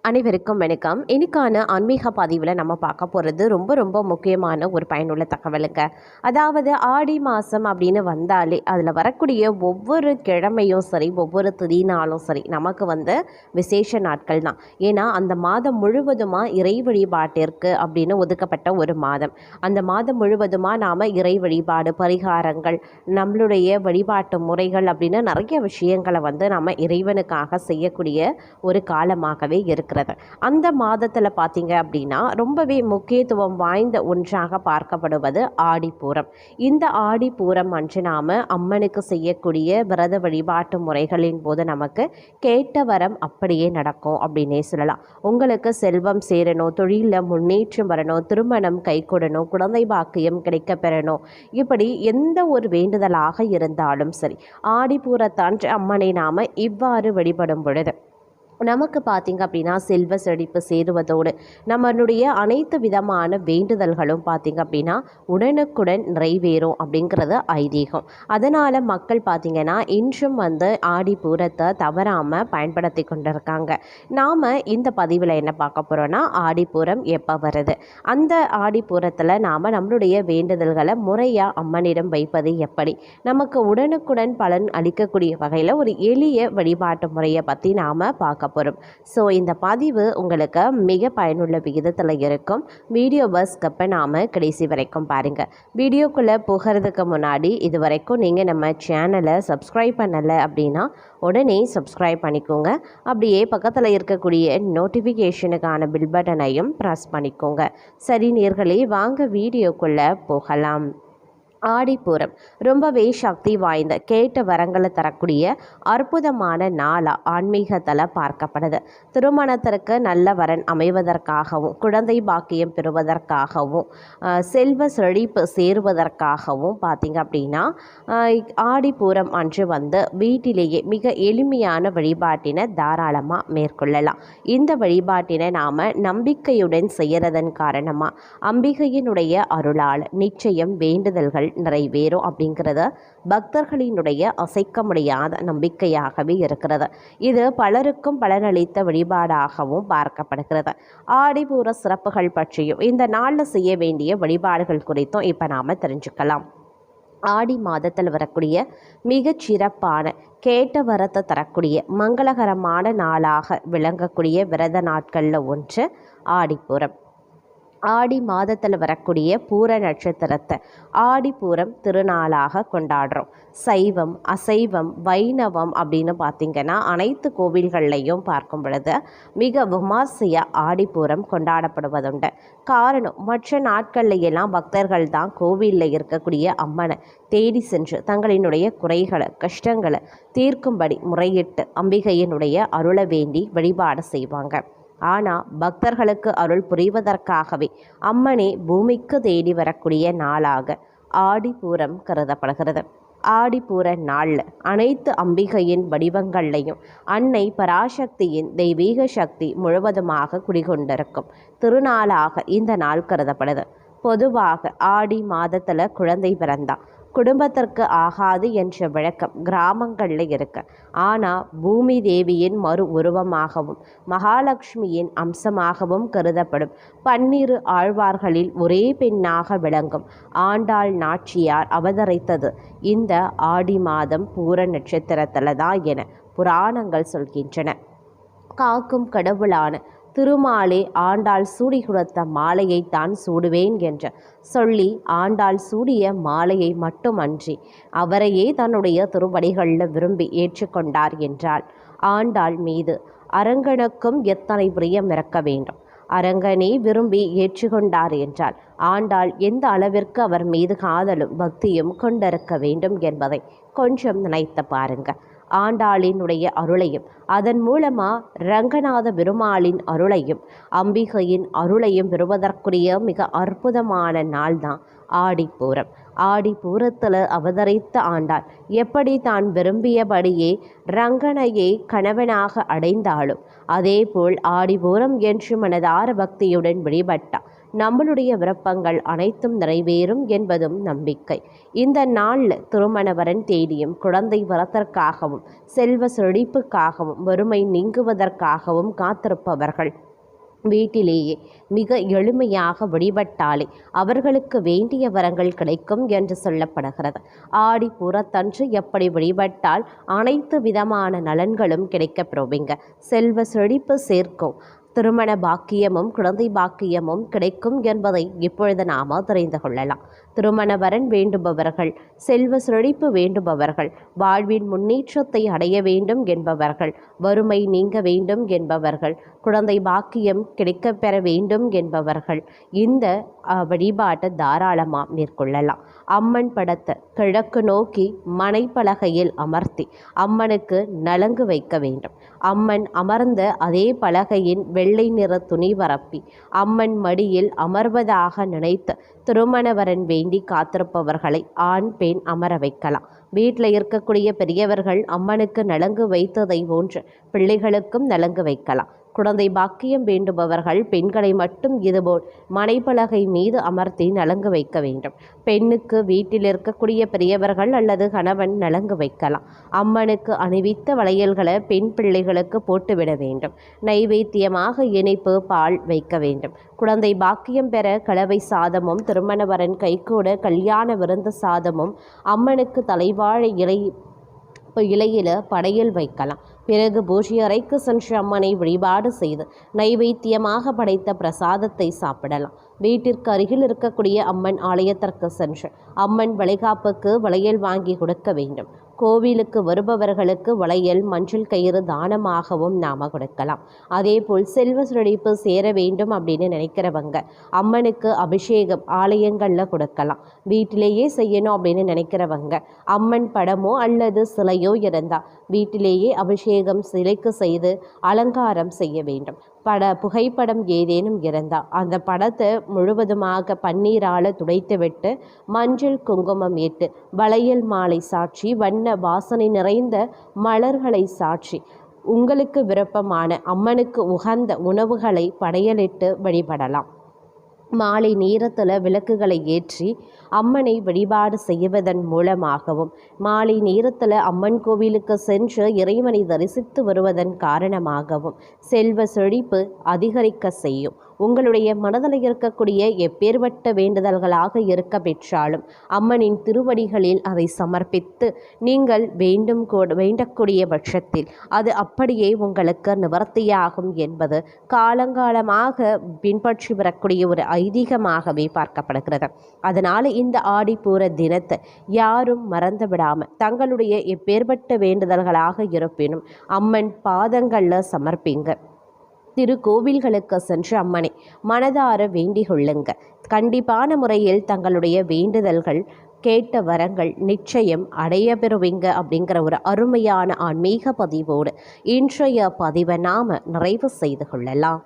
அனைவருக்கும் வணக்கம். இன்னைக்கான ஆன்மீக பதிவில் நம்ம பார்க்க போகிறது ரொம்ப ரொம்ப முக்கியமான ஒரு பயனுள்ள தகவலுங்க. அதாவது ஆடி மாதம் அப்படின்னு வந்தாலே அதில் வரக்கூடிய ஒவ்வொரு கிழமையும் சரி, ஒவ்வொரு திதினாலும் சரி, நமக்கு விசேஷ நாட்கள் தான். ஏன்னா அந்த மாதம் முழுவதுமாக இறை வழிபாட்டிற்கு அப்படின்னு ஒதுக்கப்பட்ட ஒரு மாதம். அந்த மாதம் முழுவதுமாக நாம் இறை வழிபாடு, பரிகாரங்கள், நம்மளுடைய வழிபாட்டு முறைகள் அப்படின்னு நிறைய விஷயங்களை நம்ம இறைவனுக்காக செய்யக்கூடிய ஒரு காலமாகவே இருக்கிறது. அந்த மாதத்தில் பார்த்தீங்க அப்படின்னா ரொம்பவே முக்கியத்துவம் வாய்ந்த ஒன்றாக பார்க்கப்படுவது ஆடிப்பூரம். இந்த ஆடிப்பூரம் அன்று நாம் அம்மனுக்கு செய்யக்கூடிய விரத வழிபாட்டு முறைகளின் போது நமக்கு கேட்ட வரம் அப்படியே நடக்கும் அப்படின்னே சொல்லலாம். உங்களுக்கு செல்வம் சேரணும், தொழிலில் முன்னேற்றம் வரணும், திருமணம் கைகூடணும், குழந்தை பாக்கியம் கிடைக்க பெறணும், இப்படி எந்த ஒரு வேண்டுதலாக இருந்தாலும் சரி, ஆடிப்பூரத்தன்று அம்மனை நாம் இவ்வாறு வழிபடும் பொழுது நமக்கு பார்த்திங்க அப்படின்னா செல்வ செழிப்பு சேருவதோடு நம்மளுடைய அனைத்து விதமான வேண்டுதல்களும் பார்த்திங்க அப்படின்னா உடனுக்குடன் நிறைவேறும் அப்படிங்கிறது ஐதீகம். அதனால் மக்கள் பார்த்திங்கன்னா இன்றும் ஆடிப்பூரத்தை தவறாமல் பயன்படுத்தி கொண்டிருக்காங்க. நாம் இந்த பதிவில் என்ன பார்க்க போகிறோன்னா, ஆடிப்பூரம் எப்போ வருது, அந்த ஆடிப்பூரத்தில் நாம் நம்மளுடைய வேண்டுதல்களை முறையாக அம்மனிடம் வைப்பது எப்படி, நமக்கு உடனுக்குடன் பலன் அளிக்கக்கூடிய வகையில் ஒரு எளிய வழிபாட்டு முறையை பற்றி நாம் பார்க்க போகிறோம். ஸோ இந்த பதிவு உங்களுக்கு மிக பயனுள்ள விகிதத்தில் இருக்கும். வீடியோவை ஸ்கிப் பண்ணாமல் கடைசி வரைக்கும் பாருங்கள். வீடியோக்குள்ளே போகிறதுக்கு முன்னாடி இது வரைக்கும் நீங்கள் நம்ம சேனலை சப்ஸ்கிரைப் பண்ணலை அப்படின்னா உடனே சப்ஸ்கிரைப் பண்ணிக்கோங்க. அப்படியே பக்கத்தில் இருக்கக்கூடிய நோட்டிஃபிகேஷனுக்கான பில் பட்டனையும் ப்ரெஸ் பண்ணிக்கோங்க. சரி நேயர்களே, வாங்க வீடியோக்குள்ளே போகலாம். ஆடிப்பூரம் ரொம்பவே சக்தி வாய்ந்த, கேட்ட வரங்களை தரக்கூடிய அற்புதமான நாளாக ஆன்மீகத்தில் பார்க்கப்படுது. திருமணத்திற்கு நல்ல வரன் அமைவதற்காகவும், குழந்தை பாக்கியம் பெறுவதற்காகவும், செல்வ செழிப்பு சேருவதற்காகவும் பார்த்திங்க அப்படின்னா ஆடிப்பூரம் அன்று வீட்டிலேயே மிக எளிமையான வழிபாட்டினை தாராளமாக மேற்கொள்ளலாம். இந்த வழிபாட்டினை நாம் நம்பிக்கையுடன் செய்கிறதன் காரணமாக அம்பிகையினுடைய அருளால் நிச்சயம் வேண்டுதல்கள் நிறைவேறும் அப்படிங்கிறத பக்தர்களினுடைய அசைக்க முடியாத நம்பிக்கையாகவே இருக்கிறது. இது பலருக்கும் பலனளித்த வழிபாடாகவும் பார்க்கப்படுகிறது. ஆடிப்பூர சிறப்புகள் பற்றியும் இந்த நாளில் செய்ய வேண்டிய வழிபாடுகள் குறித்தும் இப்போ நாம் தெரிஞ்சுக்கலாம். ஆடி மாதத்தில் வரக்கூடிய மிகச் சிறப்பான, கேட்ட வரத்தை தரக்கூடிய, மங்களகரமான நாளாக விளங்கக்கூடிய விரத நாட்களில் ஒன்று ஆடிப்பூரம். ஆடி மாதத்தில் வரக்கூடிய பூர நட்சத்திரத்தை ஆடிப்பூரம் திருநாளாக கொண்டாடுறோம். சைவம், அசைவம், வைணவம் அப்படின்னு பார்த்திங்கன்னா அனைத்து கோவில்கள்லையும் பார்க்கும் பொழுது மிக விமர்சையாக ஆடிப்பூரம் கொண்டாடப்படுவதுண்டு. காரணம், மற்ற நாட்கள்லையெல்லாம் பக்தர்கள் தான் கோவிலில் இருக்கக்கூடிய அம்மனை தேடி சென்று தங்களினுடைய குறைகளை, கஷ்டங்களை தீர்க்கும்படி முறையிட்டு அம்பிகையினுடைய அருளை வேண்டி வழிபாடு செய்வாங்க. ஆனால் பக்தர்களுக்கு அருள் புரிவதற்காகவே அம்மனே பூமிக்கு தேடி வரக்கூடிய நாளாக ஆடிப்பூரம் கருதப்படுகிறது. ஆடிப்பூர நாளில் அனைத்து அம்பிகையின் வடிவங்கள்லையும் அன்னை பராசக்தியின் தெய்வீக சக்தி முழுவதுமாக குடிகொண்டிருக்கும் திருநாளாக இந்த நாள் கருதப்படுது. பொதுவாக ஆடி மாதத்தில் குழந்தை பிறந்தா குடும்பத்திற்கு ஆகாது என்ற வழக்கம் கிராமங்களில் இருக்கு. ஆனால் பூமி தேவியின் மறு உருவமாகவும் மகாலட்சுமியின் அம்சமாகவும் கருதப்படும் 12 ஆழ்வார்களில் ஒரே பெண்ணாக விளங்கும் ஆண்டாள் நாச்சியார் அவதரித்தது இந்த ஆடி மாதம் பூர நட்சத்திரத்தில் தான் என புராணங்கள் சொல்கின்றன. காக்கும் கடவுளான திருமாலே ஆண்டாள் சூடி கொடுத்த மாலையை தான் சூடுவேன் என்று சொல்லி ஆண்டாள் சூடிய மாலையை மட்டுமன்றி அவரையே தன்னுடைய திருவடிகளில் விரும்பி ஏற்றுக்கொண்டார் என்றால் ஆண்டாள் மீது அரங்கனுக்கும் எத்தனை பிரியம் இருக்க வேண்டும். அரங்கனே விரும்பி ஏற்றுக்கொண்டார் என்றால் ஆண்டாள் எந்த அளவிற்கு அவர் மீது காதலும் பக்தியும் கொண்டிருக்க வேண்டும் என்பதை கொஞ்சம் நினைத்து பாருங்க. ஆண்டாளினுடைய அருளையும் அதன் மூலமாக ரங்கநாத பெருமாளின் அருளையும் அம்பிகையின் அருளையும் பெறுவதற்குரிய மிக அற்புதமான நாள் தான் ஆடிப்பூரம். ஆடிப்பூரத்தில் அவதரித்த ஆண்டாள் எப்படி தான் விரும்பியபடியே ரங்கனையை கணவனாக அடைந்தாலும் அதேபோல் ஆடிப்பூரம் என்று மனதார பக்தியுடன் வழிபட்டார். நம்மளுடைய விருப்பங்கள் அனைத்தும் நிறைவேறும் என்பதும் நம்பிக்கை. இந்த நாளில் திருமண வரன் தேடியும் குழந்தை வரத்திற்காகவும் செல்வ செழிப்புக்காகவும் வறுமை நீங்குவதற்காகவும் காத்திருப்பவர்கள் வீட்டிலேயே மிக எளிமையாக வழிபட்டாலே அவர்களுக்கு வேண்டிய வரங்கள் கிடைக்கும் என்று சொல்லப்படுகிறது. ஆடி பூரத்தன்று எப்படி வழிபட்டால் அனைத்து விதமான நலன்களும் கிடைக்கப்பெறுவீங்க. செல்வ செழிப்பு சேர்க்கும் திருமண பாக்கியமும் குழந்தை பாக்கியமும் கிடைக்கும் என்பதை இப்பொழுது நாம் தெரிந்து கொள்ளலாம். திருமண வரன் வேண்டுபவர்கள், செல்வ செழிப்பு வேண்டுபவர்கள், வாழ்வின் முன்னேற்றத்தை அடைய வேண்டும் என்பவர்கள், வறுமை நீங்க வேண்டும் என்பவர்கள், குழந்தை பாக்கியம் கிடைக்கப்பெற வேண்டும் என்பவர்கள் இந்த வழிபாட்டை தாராளமாக மேற்கொள்ளலாம். அம்மன் படத்தை கிழக்கு நோக்கி மனைப்பலகையில் அமர்த்தி அம்மனுக்கு நலங்கு வைக்க வேண்டும். அம்மன் அமர்ந்த அதே பலகையின் வெள்ளை நிற துணி பரப்பி அம்மன் மடியில் அமர்வதாக நினைத்து திருமணவரன் வேண்டி காத்திருப்பவர்களை ஆண் பெண் அமர வைக்கலாம். வீட்டில் இருக்கக்கூடிய பெரியவர்கள் அம்மனுக்கு நலங்கு வைத்ததை போன்று பிள்ளைகளுக்கும் நலங்கு வைக்கலாம். குழந்தை பாக்கியம் வேண்டுபவர்கள் பெண்களை மட்டும் இதுபோல் மனைப்பலகை மீது அமர்த்தி நலங்கு வைக்க வேண்டும். பெண்ணுக்கு வீட்டில் இருக்கக்கூடிய பெரியவர்கள் அல்லது கணவன் நலங்கு வைக்கலாம். அம்மனுக்கு அணிவித்த வளையல்களை பெண் பிள்ளைகளுக்கு போட்டுவிட வேண்டும். நைவேத்தியமாக இனிப்பு பால் வைக்க வேண்டும். குழந்தை பாக்கியம் பெற கலவை சாதமும் திருமணவரன் கைகூட கல்யாண விருந்து சாதமும் அம்மனுக்கு தலைவாழை இலையில படையல் வைக்கலாம். பிறகு பூஜை அறைக்கு சென்று அம்மனை வழிபாடு செய்து நைவேத்தியமாக படைத்த பிரசாதத்தை சாப்பிடலாம். வீட்டிற்கு அருகில் இருக்கக்கூடிய அம்மன் ஆலயத்திற்கு சென்று அம்மன் வளைகாப்புக்கு வளையல் வாங்கி கொடுக்க வேண்டும். கோவிலுக்கு வருபவர்களுக்கு வளையல் மஞ்சள் கயிறு தானமாகவும் நாம கொடுக்கலாம். அதே போல் செல்வ செழிப்பு சேர வேண்டும் அப்படின்னு நினைக்கிறவங்க அம்மனுக்கு அபிஷேகம் ஆலயங்களில் கொடுக்கலாம். வீட்டிலேயே செய்யணும் அப்படின்னு நினைக்கிறவங்க அம்மன் படமோ அல்லது சிலையோ இருந்தால் வீட்டிலேயே அபிஷேகம் சிலைக்கு செய்து அலங்காரம் செய்ய வேண்டும். புகைப்படம் ஏதேனும் இருந்தால் அந்த படத்தை முழுவதுமாக பன்னீரால் துடைத்துவிட்டு மஞ்சள் குங்குமம் இட்டு வளையல் மாலை சாட்சி வண்ண வாசனை நிறைந்த மலர்களை சாட்சி உங்களுக்கு விருப்பமான அம்மனுக்கு உகந்த உணவுகளை படையலிட்டு வழிபடலாம். மாலை நேரத்தில் விளக்குகளை ஏற்றி அம்மனை வழிபாடு செய்வதன் மூலமாகவும் மாலை நேரத்தில் அம்மன் கோவிலுக்கு சென்று இறைவனை தரிசித்து வருவதன் காரணமாகவும் செல்வ செழிப்பு அதிகரிக்க செய்யும். உங்களுடைய மனதில் இருக்கக்கூடிய எப்பேற்பட்ட வேண்டுதல்களாக இருக்க பெற்றாலும் அம்மனின் திருவடிகளில் அதை சமர்ப்பித்து நீங்கள் வேண்டக்கூடிய பட்சத்தில் அது அப்படியே உங்களுக்கு நிவர்த்தியாகும் என்பது காலங்காலமாக பின்பற்றி வரக்கூடிய ஒரு ஐதீகமாகவே பார்க்கப்படுகிறது. அதனால் இந்த ஆடிப்பூர தினத்தை யாரும் மறந்து விடாமல் தங்களுடைய எப்பேற்பட்ட வேண்டுதல்களாக இருப்பினும் அம்மன் பாதங்களில் சமர்ப்பிங்க. திருக்கோவில்களுக்கு சென்று அம்மனை மனதார வேண்டிக் கொள்ளுங்க. கண்டிப்பான முறையில் தங்களுடைய வேண்டுதல்கள் கேட்ட வரங்கள் நிச்சயம் அடைய பெறுவீங்க அப்படிங்கிற ஒரு அருமையான ஆன்மீக பதிவோடு இன்றைய பதிவை நாம் நிறைவு செய்து கொள்ளலாம்.